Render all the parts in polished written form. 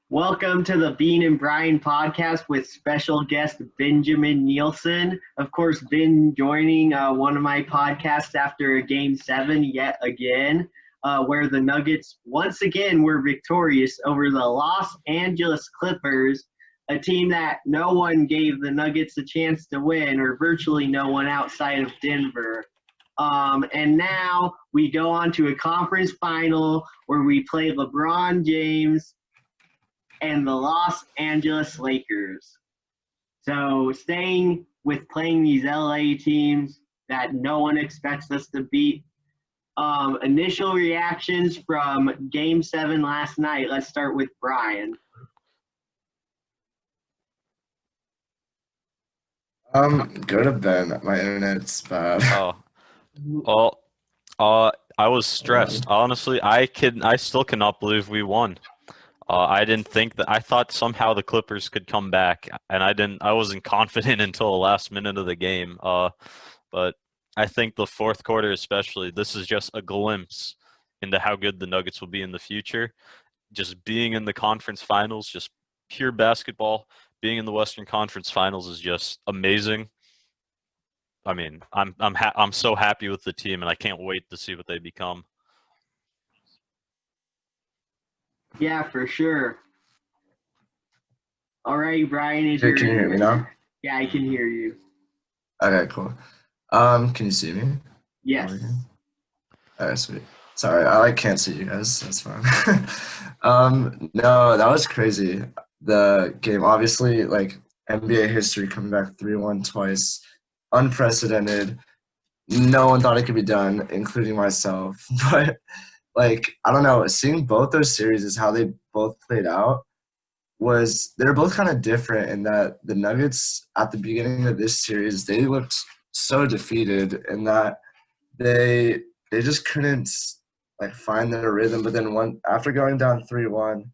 Welcome to the Bean and Bryan podcast with special guest Benjamin Nielsen. Of course, Ben joining one of my podcasts after Game 7 yet again, where the Nuggets once again were victorious over the Los Angeles Clippers, a team that no one gave the Nuggets a chance to win, or virtually no one outside of Denver. And now we go on to a conference final where we play LeBron James and the Los Angeles Lakers. So staying with playing these LA teams that no one expects us to beat. Initial reactions from Game 7 last night. Let's start with Brian. Go to bed. My internet's bad. Oh, well, I was stressed. Honestly, I still cannot believe we won. I didn't think that. I thought somehow the Clippers could come back, and I wasn't confident until the last minute of the game. But I think the fourth quarter, especially, this is just a glimpse into how good the Nuggets will be in the future. Just being in the conference finals, just pure basketball. Being in the Western Conference Finals is just amazing. I mean, I'm so happy with the team, and I can't wait to see what they become. Yeah, for sure. All right, Brian, is Hey, your can you hear me now? Yeah, I can hear you. Okay, cool. Can you see me? Yes. Alright, sweet. Sorry, I can't see you guys. That's fine. No, that was crazy. The game, obviously, like NBA history, coming back 3-1 twice, unprecedented. No one thought it could be done, including myself. But like, I don't know, seeing both those series is how they both played out. They're both kind of different in that the Nuggets at the beginning of this series, they looked so defeated in that they just couldn't like find their rhythm. But then after going down 3-1,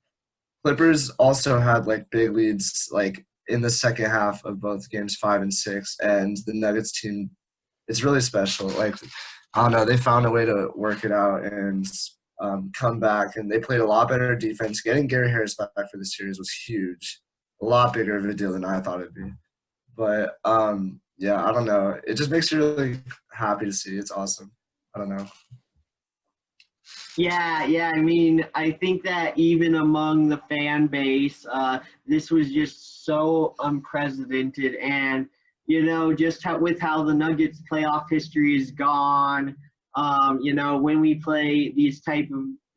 Clippers also had like big leads like in the second half of both games 5 and 6, and the Nuggets team, it's really special. Like, I don't know, they found a way to work it out and come back, and they played a lot better defense. Getting Gary Harris back for the series was huge, a lot bigger of a deal than I thought it'd be. But yeah, I don't know. It just makes you really happy to see. It's awesome. I don't know. Yeah. I mean, I think that even among the fan base, this was just so unprecedented, and just with how the Nuggets playoff history is gone. When we play these type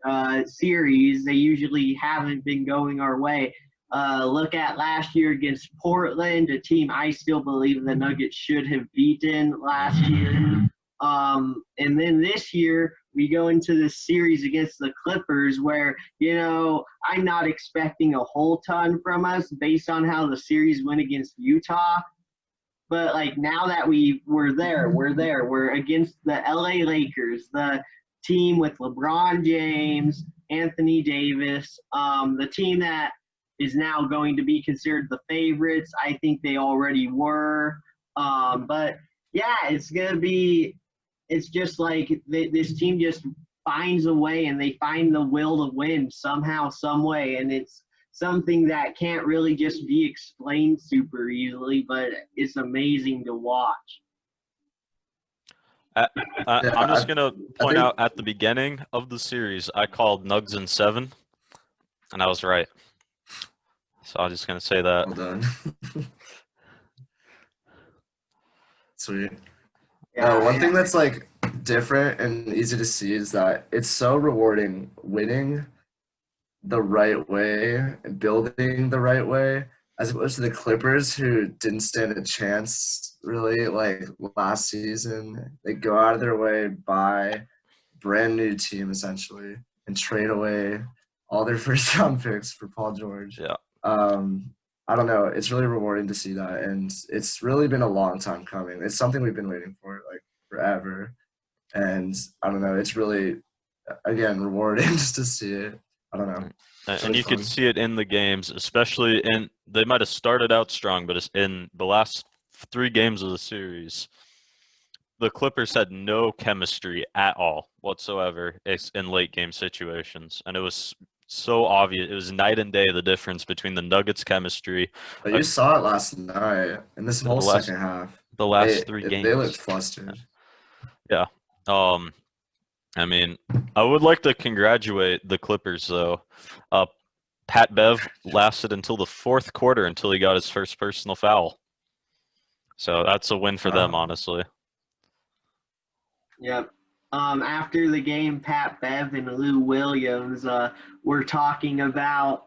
of series, they usually haven't been going our way. Look at last year against Portland, a team I still believe the Nuggets should have beaten last year. And then this year, we go into this series against the Clippers where, I'm not expecting a whole ton from us based on how the series went against Utah. But like now that we're there. We're against the LA Lakers, the team with LeBron James, Anthony Davis, the team that is now going to be considered the favorites. I think they already were. But yeah, it's just like this team just finds a way, and they find the will to win somehow, some way. And it's something that can't really just be explained super easily, but it's amazing to watch. I'm just going to point out at the beginning of the series, I called Nugs in 7, and I was right. So I'm just going to say that. Well done. Sweet. Yeah, One thing that's like different and easy to see is that it's so rewarding winning the right way, building the right way, as opposed to the Clippers, who didn't stand a chance really like last season. They go out of their way, buy brand new team essentially, and trade away all their first round picks for Paul George. Yeah. I don't know. It's really rewarding to see that, and it's really been a long time coming. It's something we've been waiting for like forever, and I don't know. It's really, again, rewarding just to see it. I don't know. And you could see it in the games, especially they might have started out strong, but it's in the last 3 games of the series, the Clippers had no chemistry at all whatsoever in late game situations. And it was so obvious. It was night and day the difference between the Nuggets chemistry, But uh, you saw it last night in this the whole last second half. the last three They looked games. flustered. Yeah. Um, I mean, I would like to congratulate the Clippers though. Uh, Pat Bev lasted until the fourth quarter until he got his first personal foul. So that's a win for them, honestly. Yep. After the game, Pat Bev and Lou Williams were talking about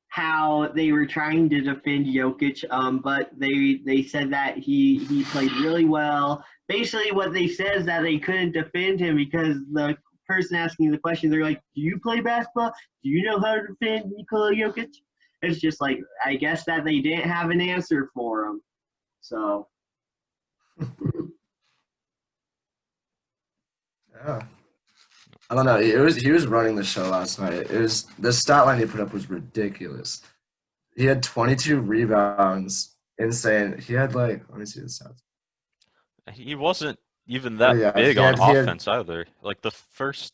how they were trying to defend Jokic, but they said that he played really well. Basically, what they said is that they couldn't defend him because the person asking the question, they're like, "Do you play basketball? Do you know how to defend Nikola Jokic?" It's just like, I guess that they didn't have an answer for him. So. Yeah. I don't know. He was running the show last night. It was the stat line he put up was ridiculous. He had 22 rebounds. Insane. He had let me see the stats. He wasn't even Oh that yeah, big on offense either. Like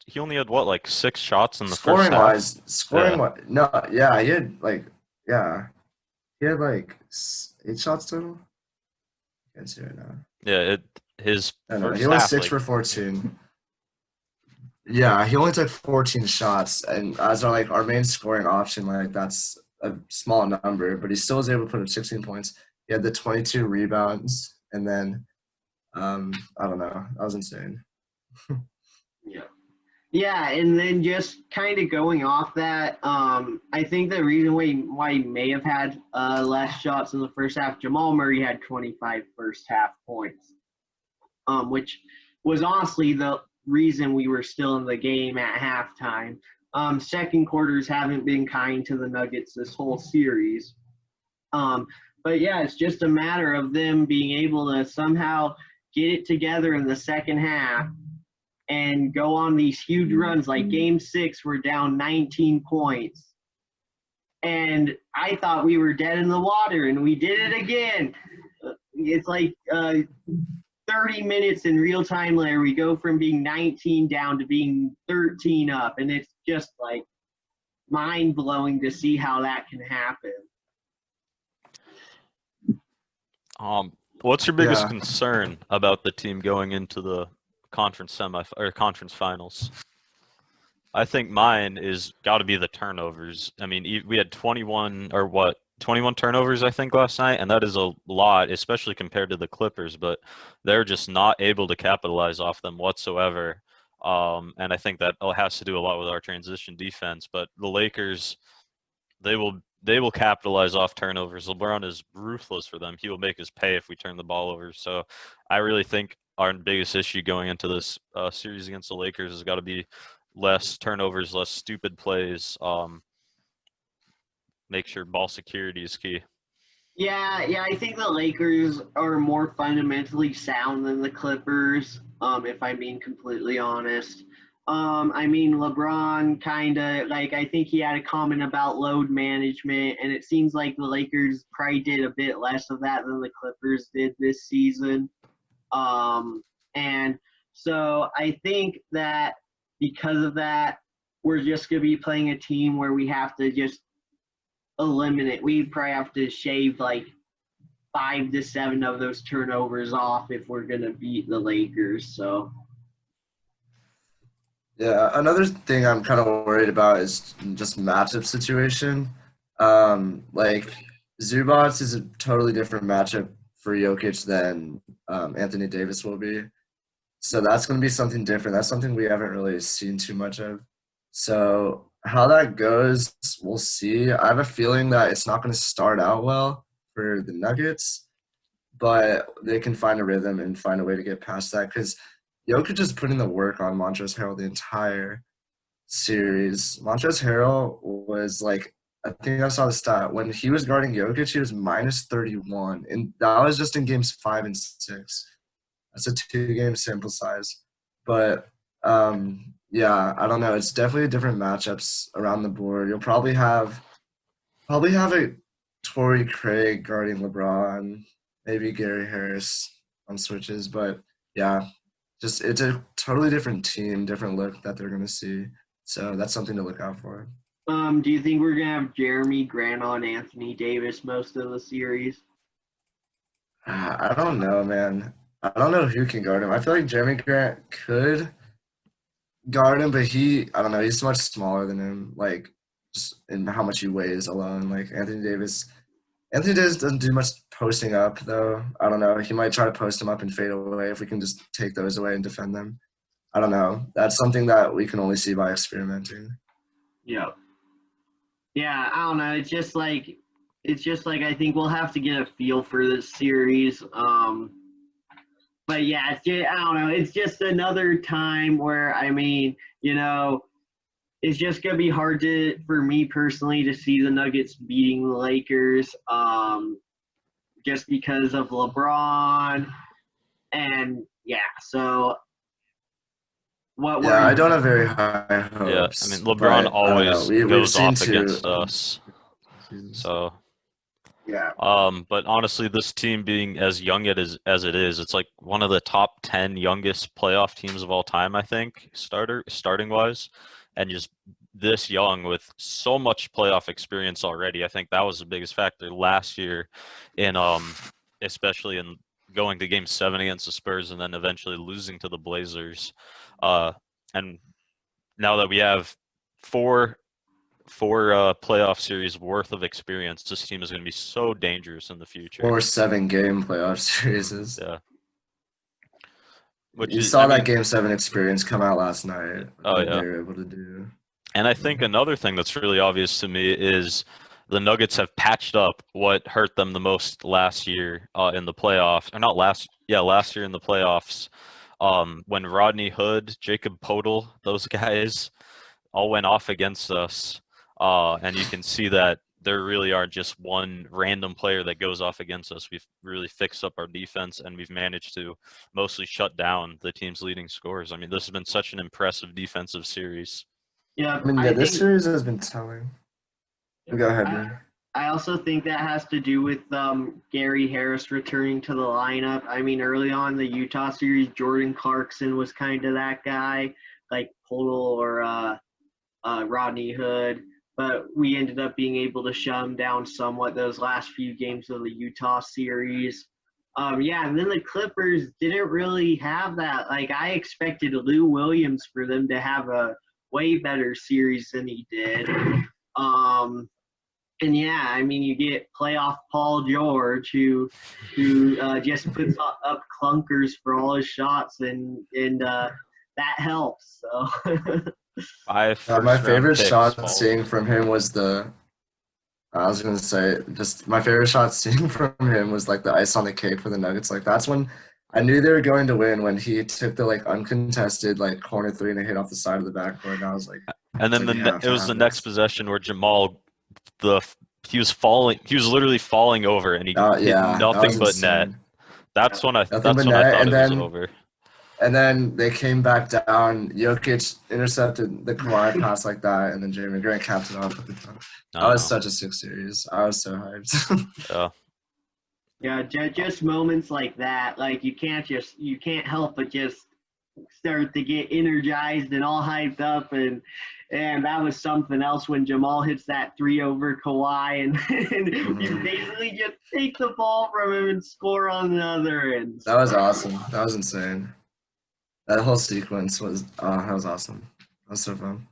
he only had what, like 6 shots in the first half? Scoring wise, no, yeah, he had he had like 8 shots total. Can't see right now. Yeah, his first he was half, 6 for 14. Yeah, he only took 14 shots, and as our main scoring option, that's a small number, but he still was able to put up 16 points. He had the 22 rebounds, and then I don't know, that was insane. Yeah. Yeah, and then just kind of going off that, I think the reason why he may have had less shots in the first half, Jamal Murray had 25 first half points, which was honestly the reason we were still in the game at halftime. Second quarters haven't been kind to the Nuggets this whole series. But yeah, it's just a matter of them being able to somehow get it together in the second half and go on these huge runs. Like game 6, we're down 19 points. And I thought we were dead in the water, and we did it again. It's like 30 minutes in real time later, we go from being 19 down to being 13 up. And it's just like mind-blowing to see how that can happen. What's your biggest concern about the team going into the conference finals? I think mine is got to be the turnovers. I mean, we had 21 turnovers, I think, last night, and that is a lot, especially compared to the Clippers, but they're just not able to capitalize off them whatsoever. And I think that has to do a lot with our transition defense, but the Lakers, they will capitalize off turnovers. LeBron is ruthless for them. He will make us pay if we turn the ball over. So I really think our biggest issue going into this series against the Lakers has got to be less turnovers, less stupid plays. Make sure ball security is key. Yeah, I think the Lakers are more fundamentally sound than the Clippers, if I'm being completely honest. I mean, LeBron kind of, I think he had a comment about load management, and it seems like the Lakers probably did a bit less of that than the Clippers did this season. And so I think that because of that, we're just going to be playing a team where we have to just eliminate. We probably have to shave 5 to 7 of those turnovers off if we're going to beat the Lakers. So. Yeah, another thing I'm kind of worried about is just matchup situation. Zubats is a totally different matchup for Jokic than Anthony Davis will be. So that's going to be something different. That's something we haven't really seen too much of. So how that goes, we'll see. I have a feeling that it's not going to start out well for the Nuggets, but they can find a rhythm and find a way to get past that because Jokic is putting the work on Montrezl Harrell the entire series. Montrezl Harrell was I think I saw the stat. When he was guarding Jokic, he was minus 31. And that was just in games 5 and 6. That's a 2-game sample size. But, yeah, I don't know. It's definitely different matchups around the board. You'll probably have a Torrey Craig guarding LeBron, maybe Gary Harris on switches. But, yeah, just it's a totally different team, different look that they're going to see. So that's something to look out for. Do you think we're gonna have Jeremy Grant on Anthony Davis most of the series? I don't know, man. I don't know who can guard him. I feel like Jeremy Grant could guard him, but I don't know, he's much smaller than him, like, just in how much he weighs alone. Like, Anthony Davis doesn't do much posting up, though. I don't know. He might try to post him up and fade away if we can just take those away and defend them. I don't know. That's something that we can only see by experimenting. Yeah. Yeah, I don't know. It's just like I think we'll have to get a feel for this series. But yeah, I don't know. It's just another time where it's just gonna be hard for me personally to see the Nuggets beating the Lakers. Just because of LeBron, and yeah. So I don't have very high hopes. Yeah, I mean LeBron always goes off against us. So yeah. But honestly, this team being as young as it is, it's like one of the top 10 youngest playoff teams of all time, I think, starting wise, and just this young with so much playoff experience already. I think that was the biggest factor last year in especially in going to game 7 against the Spurs and then eventually losing to the Blazers. And now that we have four playoff series worth of experience, this team is going to be so dangerous in the future. 4 7-game playoff series. Yeah. You saw that game 7 experience come out last night. Oh yeah. They were able to do. And I think another thing that's really obvious to me is the Nuggets have patched up what hurt them the most last year in the playoffs. Or not last year in the playoffs. When Rodney Hood, Jacob Podol, those guys all went off against us. And you can see that there really are just one random player that goes off against us. We've really fixed up our defense, and we've managed to mostly shut down the team's leading scorers. I mean, this has been such an impressive defensive series. Yeah, I mean, this series has been telling. Go ahead, man. I also think that has to do with Gary Harris returning to the lineup. I mean, early on in the Utah series, Jordan Clarkson was kind of that guy, like Podol or Rodney Hood. But we ended up being able to shut him down somewhat those last few games of the Utah series. And then the Clippers didn't really have that. Like, I expected Lou Williams for them to have a way better series than he did. And yeah, I mean, you get playoff Paul George, who just puts up clunkers for all his shots, and that helps. So. My favorite shot seeing from him was my favorite shot seeing from him was like the ice on the cake for the Nuggets. Like, that's when I knew they were going to win, when he took the like uncontested like corner 3 and it hit off the side of the backboard. And I was like, and then it was the next possession where Jamal, he was literally falling over, and he hit nothing but net. That's when I thought it was over. And then they came back down. Jokic intercepted the Kawhi pass like that, and then Jeremy Grant capped it off at the top. That was such a sick series. I was so hyped. Yeah, just moments like that. Like, you can't help but just start to get energized and all hyped up, and that was something else when Jamal hits that 3 over Kawhi, and you basically just take the ball from him and score on the other end. That was awesome. That was insane. That whole sequence was awesome. That was so fun.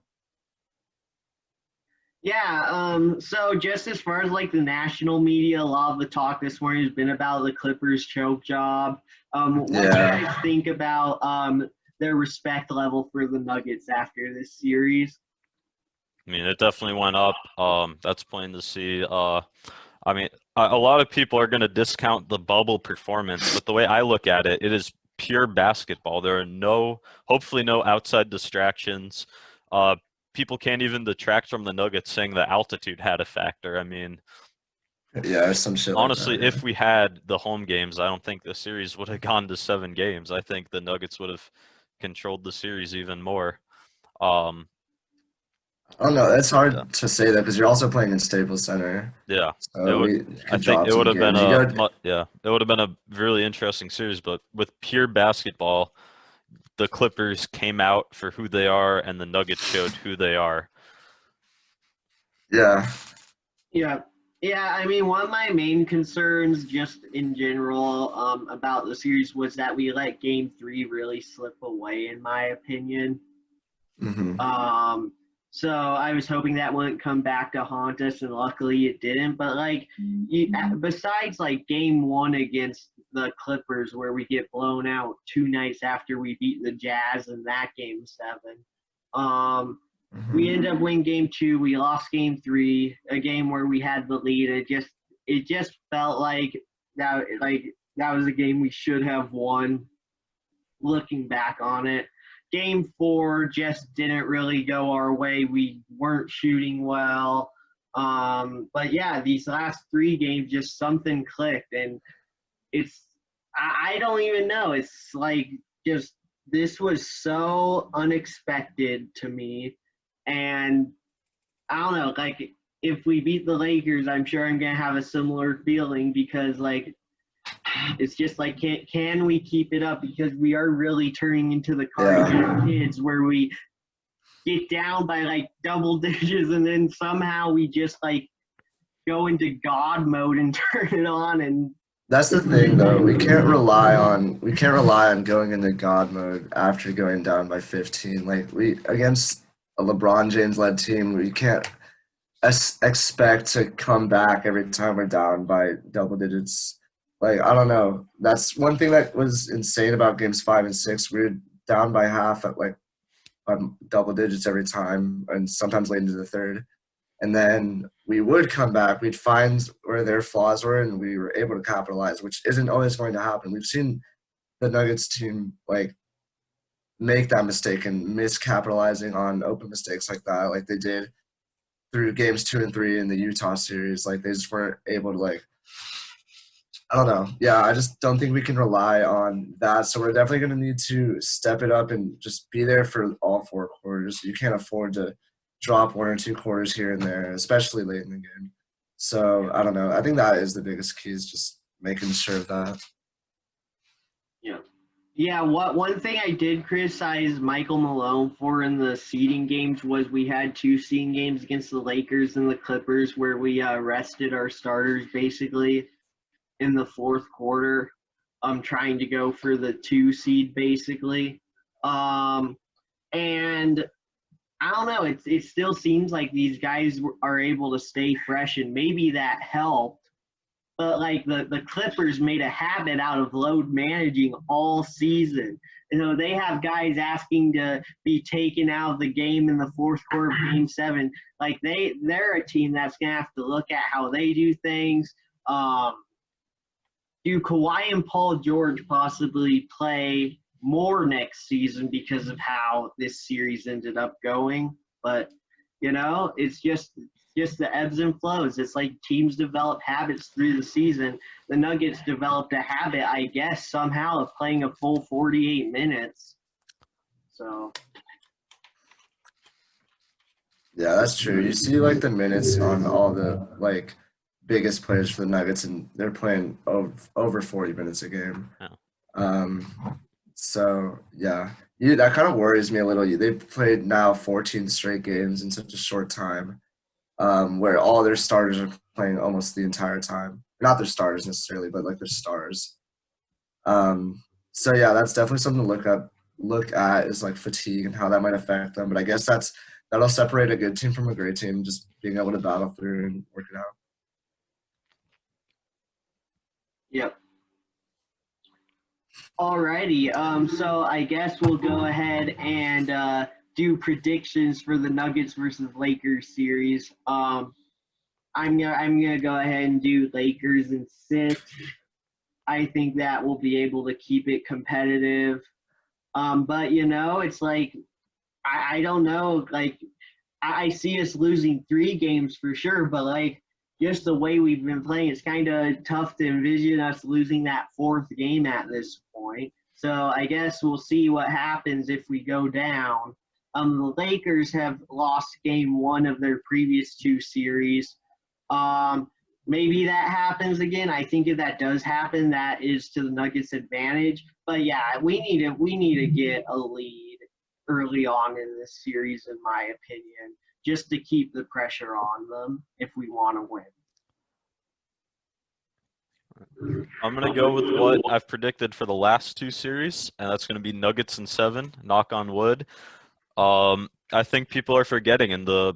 Yeah, so just as far as like the national media, a lot of the talk this morning has been about the Clippers choke job. What do you guys think about their respect level for the Nuggets after this series? I mean, it definitely went up. That's plain to see. I mean, a lot of people are going to discount the bubble performance, but the way I look at it, it is pure basketball. There are hopefully no outside distractions. People can't even detract from the Nuggets saying the altitude had a factor. I mean, some shit. Honestly, like that, if we had the home games, I don't think the series would have gone to 7 games. I think the Nuggets would have controlled the series even more. I don't know. It's hard to say that because you're also playing in Staples Center. Yeah, so I think it would have been it would have been a really interesting series. But with pure basketball, the Clippers came out for who they are, and the Nuggets showed who they are. Yeah. Yeah. Yeah, I mean, one of my main concerns just in general about the series was that we let game 3 really slip away, in my opinion. Hmm. Um, so I was hoping that wouldn't come back to haunt us, and luckily it didn't. But like, besides like game 1 against the Clippers, where we get blown out 2 nights after we beat the Jazz in that game 7, we Hmm. ended up winning game 2. We lost game 3, a game where we had the lead. It just felt like that was a game we should have won. Looking back on it, game 4 just didn't really go our way. We weren't shooting well. But yeah, these last 3 games, just something clicked, and I don't even know. It's like just this was so unexpected to me, and I don't know. Like if we beat the Lakers, I'm sure I'm gonna have a similar feeling because like it's just like can we keep it up because we are really turning into the Yeah. cartoon kids where we get down by like double digits and then somehow we just like go into God mode and turn it on and That's the thing, though. We can't rely on going into God mode after going down by 15. Like we against a LeBron James led team, we can't expect to come back every time we're down by double digits. Like I don't know. That's one thing that was insane about games 5 and 6. We were down by half at like double digits every time, and sometimes late into the third. And then we would come back. We'd find where their flaws were, and we were able to capitalize, which isn't always going to happen. We've seen the Nuggets team like make that mistake and miscapitalizing on open mistakes like that, like they did through games 2 and 3 in the Utah series. Like they just weren't able to like. I don't know. Yeah, I just don't think we can rely on that. So we're definitely going to need to step it up and just be there for all 4 quarters. You can't afford to drop 1 or 2 quarters here and there, especially late in the game. So I don't know. I think that is the biggest key is just making sure of that. yeah. Yeah, what one thing I did criticize Michael Malone for in the seeding games was we had 2 seeding games against the Lakers and the Clippers where we rested our starters basically in the fourth quarter, trying to go for the 2 seed basically. Um, and I don't know, it still seems like these guys are able to stay fresh, and maybe that helped. But like the Clippers made a habit out of load managing all season. You know, they have guys asking to be taken out of the game in the fourth quarter of game 7. Like they're a team that's gonna have to look at how they do things. Um, do Kawhi and Paul George possibly play more next season because of how this series ended up going? But it's just the ebbs and flows. It's like teams develop habits through the season. The Nuggets developed a habit, I guess, somehow of playing a full 48 minutes. So Yeah, that's true. You see like the minutes on all the like biggest players for the Nuggets, and they're playing over 40 minutes a game. Yeah. So yeah, that kind of worries me a little. They've played now 14 straight games in such a short time, where all their starters are playing almost the entire time. Not their starters necessarily, but like their stars. So yeah, that's definitely something to look at is like fatigue and how that might affect them. But I guess that'll separate a good team from a great team, just being able to battle through and work it out. yep. Alrighty. So I guess we'll go ahead and do predictions for the Nuggets versus Lakers series. I'm gonna go ahead and do Lakers in 6. I think that we'll be able to keep it competitive. But it's like I don't know. Like I see us losing 3 games for sure, but like just the way we've been playing, it's kind of tough to envision us losing that 4th game at this point. So I guess we'll see what happens if we go down. The Lakers have lost game 1 of their previous 2 series. Maybe that happens again. I think if that does happen, that is to the Nuggets' advantage. But yeah, we need to get a lead early on in this series, in my opinion. just to keep the pressure on them if we want to win. I'm going to go with what I've predicted for the last 2 series, and that's going to be Nuggets in 7, knock on wood. I think people are forgetting in the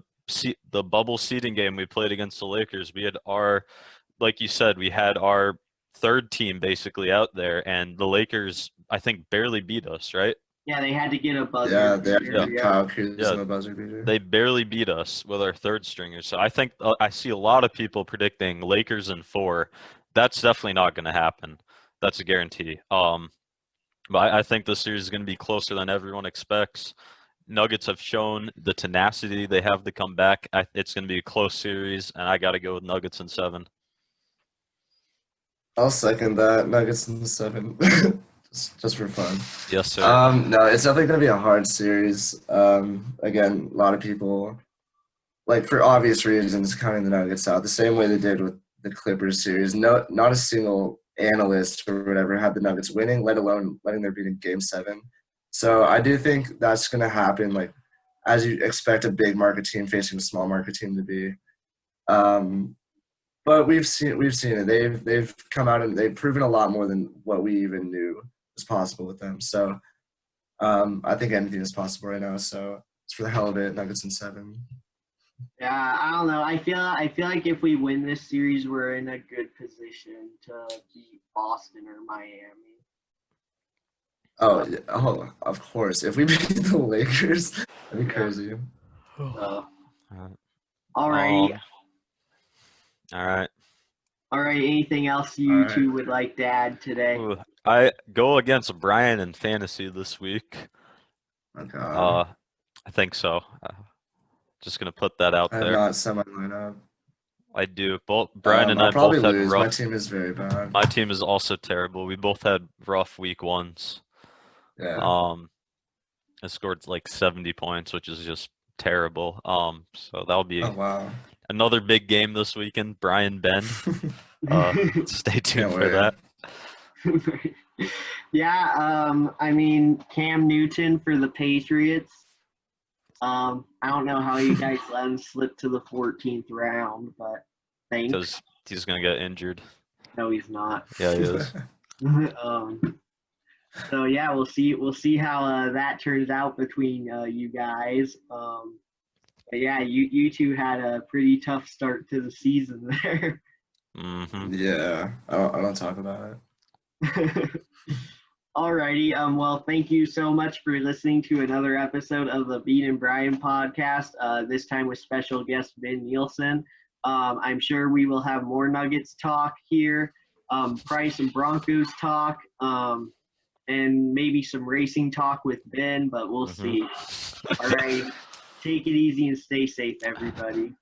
bubble seeding game we played against the Lakers, we had like you said, we had our third team basically out there, and the Lakers, I think, barely beat us, right? Yeah, they had to get a buzzer. Yeah, they had to beater, beat Kyle Kuzma buzzer beater. They barely beat us with our third stringers. So I think I see a lot of people predicting Lakers in 4. That's definitely not going to happen. That's a guarantee. But I think this series is going to be closer than everyone expects. Nuggets have shown the tenacity they have to come back. It's going to be a close series, and I got to go with Nuggets in 7. I'll second that. Nuggets in 7. just for fun. Yes, sir. No, it's definitely going to be a hard series. Again, a lot of people, like for obvious reasons, counting the Nuggets out the same way they did with the Clippers series. Not a single analyst or whatever had the Nuggets winning, let alone letting them beat in Game 7. So I do think that's going to happen, like as you expect a big market team facing a small market team to be. But we've seen it. They've come out and they've proven a lot more than what we even knew was possible with them. So I think anything is possible right now. So it's for the hell of it, Nuggets in 7. Yeah, I don't know. I feel like if we win this series, we're in a good position to beat Boston or Miami. Oh, of course. If we beat the Lakers, that'd be crazy. All right. All right. All right. Anything else you two would like to add today? Ooh, I go against Brian in fantasy this week. Oh, God. I think so. Just gonna put that out I there. have not set my lineup. I do. Both Brian and I I'll probably both had lose. rough. My team is very bad. My team is also terrible. We both had rough week 1s. Yeah. I scored like 70 points, which is just terrible. So that'll be another big game this weekend. Brian Ben. Stay tuned for that. Yeah, I mean Cam Newton for the Patriots. I don't know how you guys let him slip to the 14th round, but thanks. Because he's gonna get injured. No, he's not. Yeah, he is. So yeah, we'll see how that turns out between you guys. But yeah, you two had a pretty tough start to the season there. Mm-hmm. Yeah, I don't talk about it. Alrighty. Well, thank you so much for listening to another episode of the Bean and Bryan podcast. This time with special guest Ben Nielsen. I'm sure we will have more Nuggets talk here, Price and Broncos talk, and maybe some racing talk with Ben, but we'll see. All right. Take it easy and stay safe, everybody.